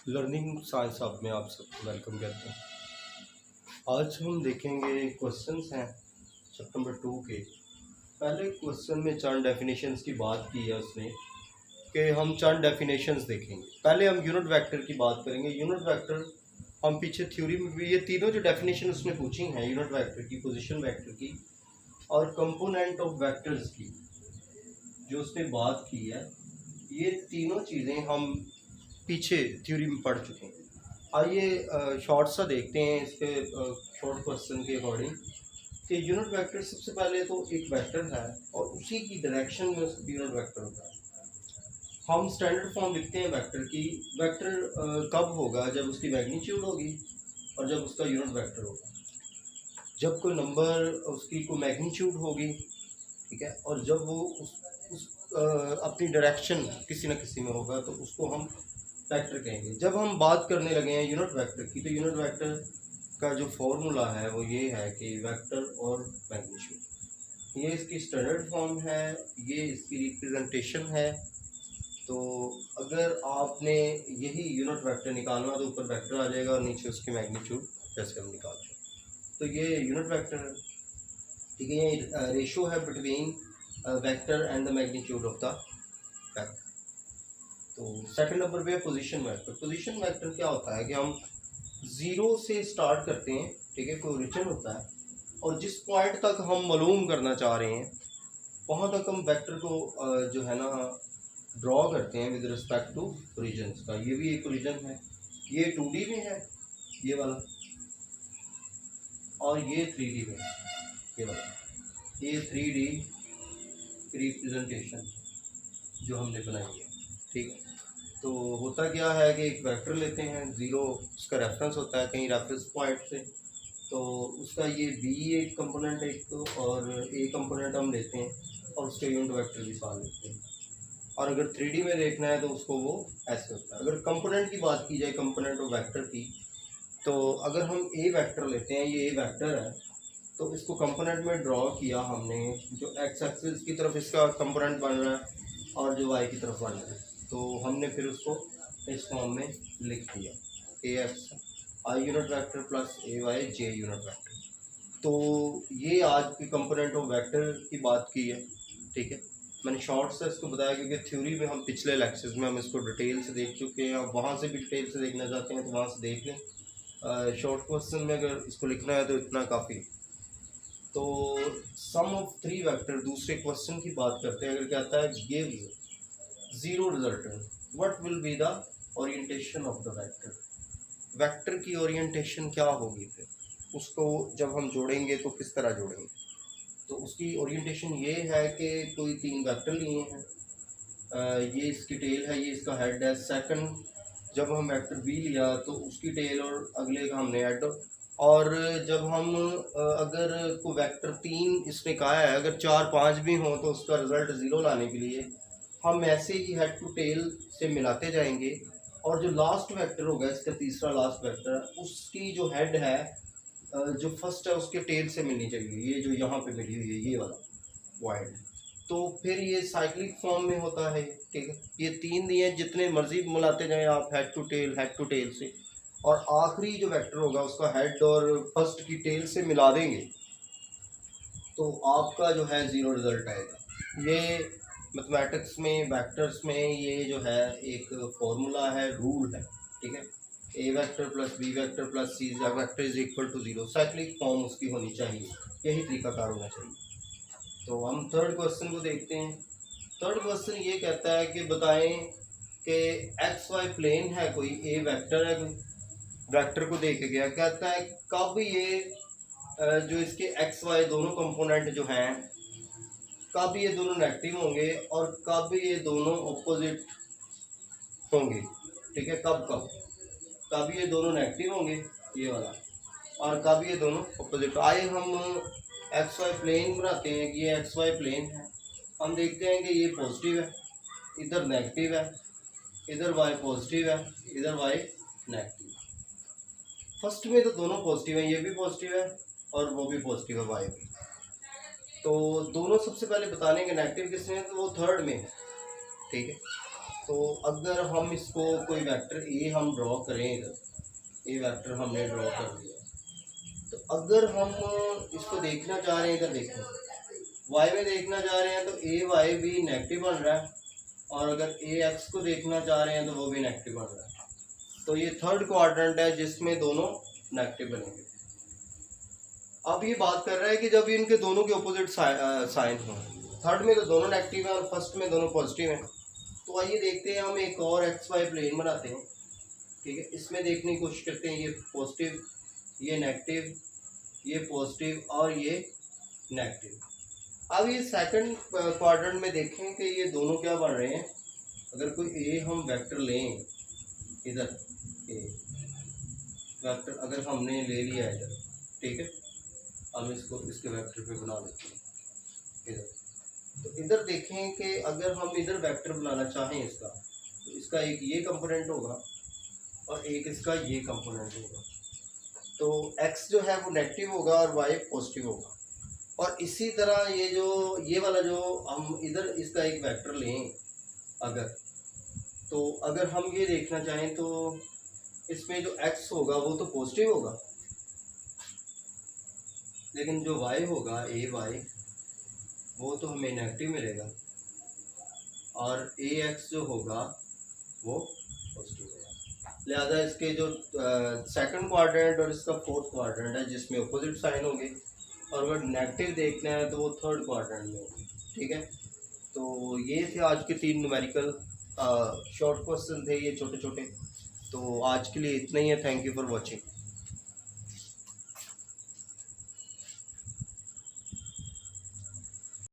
Learning science hub में आप सबको वेलकम करते हैं। आज हम देखेंगे क्वेश्चंस हैं सितंबर 2 के। पहले क्वेश्चन में चंद डेफिनेशंस की बात की है उसने कि हम चंद डेफिनेशंस देखेंगे। पहले हम यूनिट वेक्टर की बात करेंगे। यूनिट वेक्टर हम पीछे थ्योरी में भी ये तीनों जो डेफिनेशन उसने पूछी हैं, यूनिट वेक्टर की, पोजीशन वेक्टर की और कंपोनेंट ऑफ वेक्टर्स की, जो उसने बात की है, ये तीनों चीज़ें हम पीछे थ्योरी में पढ़ चुके हैं। आइए शॉर्ट सा देखते हैं इसके शॉर्ट क्वेश्चन के अकॉर्डिंग कि यूनिट वेक्टर सबसे पहले तो एक वेक्टर है और उसी की डायरेक्शन में उसका यूनिट वेक्टर होता है। हम स्टैंडर्ड फॉर्म लिखते हैं वेक्टर की। वेक्टर कब होगा? जब उसकी मैग्नीट्यूड होगी और जब उसका यूनिट वेक्टर होगा। जब कोई नंबर उसकी कोई मैग्नीट्यूड होगी, ठीक है, और जब वो उस अपनी डायरेक्शन किसी न किसी में होगा तो उसको हम वेक्टर कहेंगे। जब हम बात करने लगे हैं यूनिट वेक्टर की, तो यूनिट वेक्टर का जो फॉर्मूला है वो ये है कि वेक्टर और मैग्नीट्यूड, ये इसकी स्टैंडर्ड फॉर्म है, ये इसकी रिप्रेजेंटेशन है। तो अगर आपने यही यूनिट वेक्टर निकालना तो ऊपर वेक्टर आ जाएगा और नीचे उसकी मैग्नीट्यूड जैसे हम निकालते हैं। तो ये यूनिट वेक्टर है, ठीक है। ये रेशो है between vector and the magnitude of the vector. तो सेकंड नंबर पे है पोजीशन वेक्टर। पोजीशन वेक्टर क्या होता है कि हम ज़ीरो से स्टार्ट करते हैं, ठीक है, कोई ओरिजिन होता है, और जिस पॉइंट तक हम मालूम करना चाह रहे हैं वहाँ तक हम वेक्टर को जो है ना ड्रॉ करते हैं विद रिस्पेक्ट टू ओरिजिन का। ये भी एक ओरिजिन है, ये 2D में है ये वाला, और ये 3D में ये वाला। ये 3D रिप्रेजेंटेशन जो हमने बनाई है, ठीक है। तो होता क्या है कि एक वेक्टर लेते हैं, ज़ीरो उसका रेफरेंस होता है कहीं रेफरेंस पॉइंट से, तो उसका ये बी एक कंपोनेंट एक तो, और ए कंपोनेंट हम लेते हैं और उसके यूनिट वेक्टर भी साथ लेते हैं। और अगर 3D में देखना है तो उसको वो ऐसे होता है। अगर कंपोनेंट की बात की जाए, कंपोनेंट ऑफ वेक्टर की, तो अगर हम ए वेक्टर लेते हैं, ये ए वेक्टर है, तो इसको कंपोनेंट में ड्रॉ किया हमने, जो एक्स एक्सिस की तरफ इसका कंपोनेंट बन रहा है और जो वाई की तरफ बन रहा है, तो हमने फिर उसको इस फॉर्म में लिख दिया, A X I unit vector plus A Y J unit vector. तो ये आज की कंपोनेंट ऑफ वेक्टर की बात की है, ठीक है। मैंने शॉर्ट से इसको बताया क्योंकि थ्योरी में हम पिछले लेक्चर्स में हम इसको डिटेल से देख चुके हैं। आप वहाँ से भी डिटेल से देखना चाहते हैं तो वहाँ से देख लें। शॉर्ट क्वेश्चन में अगर इसको लिखना है तो इतना काफ़ी। तो सम ऑफ 3 वेक्टर, दूसरे क्वेश्चन की बात करते हैं। अगर कहता है gives zero resultant, what will be the orientation of the vector. Vector की ओरिएंटेशन क्या होगी, फिर उसको जब हम जोड़ेंगे तो किस तरह जोड़ेंगे। तो उसकी ओरिएंटेशन ये है कि कोई 3 वेक्टर लिए हैं, ये इसकी टेल है, ये इसका हेड है। सेकंड, जब हम वेक्टर बी लिया तो उसकी टेल और अगले का हमने हेड। और जब हम अगर को वेक्टर 3 इसने कहा है, अगर 4 5 भी हों तो उसका रिज़ल्ट ज़ीरो लाने के लिए हम ऐसे ही हेड टू टेल से मिलाते जाएंगे। और जो लास्ट वेक्टर होगा, इसका तीसरा लास्ट वेक्टर, उसकी जो हेड है जो फर्स्ट है उसके टेल से मिलनी चाहिए, ये जो यहाँ पे मिली हुई है ये वाला पॉइंट। तो फिर ये साइक्लिक फॉर्म में होता है, ठीक है। ये 3 दिए, जितने मर्जी मिलाते जाएं आप हेड टू टेल से, और आखिरी जो वेक्टर होगा उसका हेड और फर्स्ट की टेल से मिला देंगे तो आपका जो है ज़ीरो रिजल्ट आएगा। ये मैथमेटिक्स में, वेक्टर्स में ये जो है एक फॉर्मूला है, रूल है, ठीक है। A vector plus B vector plus C vector is equal to zero. Cyclic form उसकी होनी चाहिए, यही तरीकाकार होना चाहिए। तो हम थर्ड क्वेश्चन को देखते हैं। थर्ड क्वेश्चन ये कहता है कि बताएं कि एक्स वाई प्लेन है, कोई ए वेक्टर है, कोई वेक्टर को देख के गया, कहता है कब ये जो इसके एक्स वाई दोनों कंपोनेंट जो हैं, कब ये दोनों नेगेटिव होंगे और कब ये दोनों ऑपोजिट होंगे, ठीक है। कब कब कब ये दोनों नेगेटिव होंगे, ये वाला, और कब ये दोनों ऑपोजिट। आए हम एक्स वाई प्लेन बनाते हैं कि ये एक्स वाई प्लेन है। हम देखते हैं कि ये पॉजिटिव है, इधर नेगेटिव है, इधर वाई पॉजिटिव है, इधर वाई नेगेटिव। फर्स्ट में तो दोनों पॉजिटिव है, ये भी पॉजिटिव है और वो भी पॉजिटिव है, वाई भी। तो दोनों सबसे पहले बताने के नेगेटिव किसमें है, तो वो थर्ड में है, ठीक है। तो अगर हम इसको कोई वेक्टर ए हम ड्रॉ करें, इधर ए वेक्टर हमने ड्रॉ कर दिया, तो अगर हम इसको देखना चाह रहे हैं, इधर देखें वाई में देखना चाह रहे हैं तो ए वाई भी नेगेटिव बन रहा है, और अगर ए एक्स को देखना चाह रहे हैं तो वो भी नेगेटिव बन रहा है। तो ये थर्ड क्वाड्रेंट है जिसमें दोनों नेगेटिव बनेंगे। अब ये बात कर रहा है कि जब इनके दोनों के ऑपोजिट साइन हो, थर्ड में तो दोनों नेगेटिव हैं और फर्स्ट में दोनों पॉजिटिव हैं। तो आइए देखते हैं, हम एक और एक्स वाई प्लेन बनाते हैं, ठीक है। इसमें देखने की कोशिश करते हैं, ये पॉजिटिव, ये नेगेटिव, ये पॉजिटिव और ये नेगेटिव। अब ये सेकंड क्वाड्रेंट में देखें कि ये दोनों क्या बन रहे हैं। अगर कोई ए हम वेक्टर लें, इधर ए वेक्टर अगर हमने ले लिया है इधर, ठीक है, हम इसको इसके वेक्टर पे बना लेते हैं इधर। तो इधर देखें कि अगर हम इधर वेक्टर बनाना चाहें इसका, तो इसका एक ये कंपोनेंट होगा और एक इसका ये कंपोनेंट होगा। तो x जो है वो नेगेटिव होगा और y पॉजिटिव होगा। और इसी तरह ये वाला जो हम इधर इसका एक वेक्टर लें अगर, तो अगर हम ये देखना चाहें तो इसमें जो x होगा वो तो पॉजिटिव होगा, लेकिन जो y होगा ए वाई वो तो हमें नेगेटिव मिलेगा, और ए एक्स जो होगा वो पॉजिटिव होगा। लिहाजा इसके जो सेकंड क्वाड्रेंट और इसका फोर्थ क्वाड्रेंट है जिसमें अपोजिट साइन होंगे, और अगर नेगेटिव देखना है तो वो थर्ड क्वाड्रेंट में होंगे, ठीक है। तो ये थे आज के 3 न्यूमेरिकल शॉर्ट क्वेश्चन थे, ये छोटे छोटे। तो आज के लिए इतना ही है। Thank you for watching.